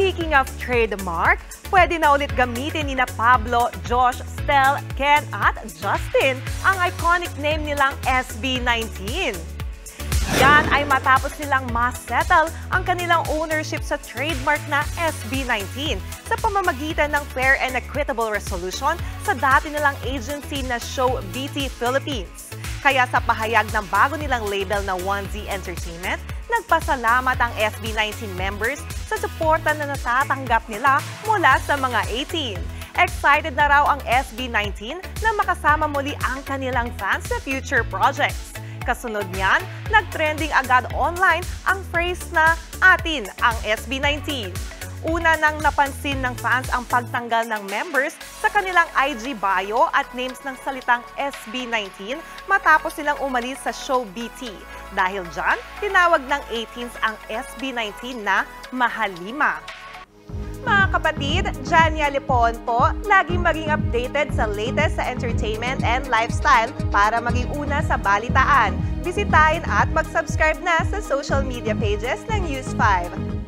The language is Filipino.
Speaking of trademark, pwede na ulit gamitin ni na Pablo, Josh, Stel, Ken at Justin ang iconic name nilang SB19. Yan ay matapos nilang ma-settle ang kanilang ownership sa trademark na SB19 sa pamamagitan ng fair and equitable resolution sa dati nilang agency na Show BT Philippines. Kaya sa pahayag ng bago nilang label na 1Z Entertainment, nagpasalamat ang SB19 members sa suporta na natatanggap nila mula sa mga 18. Excited na raw ang SB19 na makasama muli ang kanilang fans sa future projects. Kasunod niyan, nag-trending agad online ang phrase na "atin ang SB19". Una nang napansin ng fans ang pagtanggal ng members sa kanilang IG bio at names ng salitang SB19 matapos silang umalis sa Show BT. Dahil dyan, tinawag ng 18s ang SB19 na Mahalima. Mga kapatid, Jania Lipon po, laging maging updated sa latest sa entertainment and lifestyle para maging una sa balitaan. Bisitahin at mag-subscribe na sa social media pages ng News 5.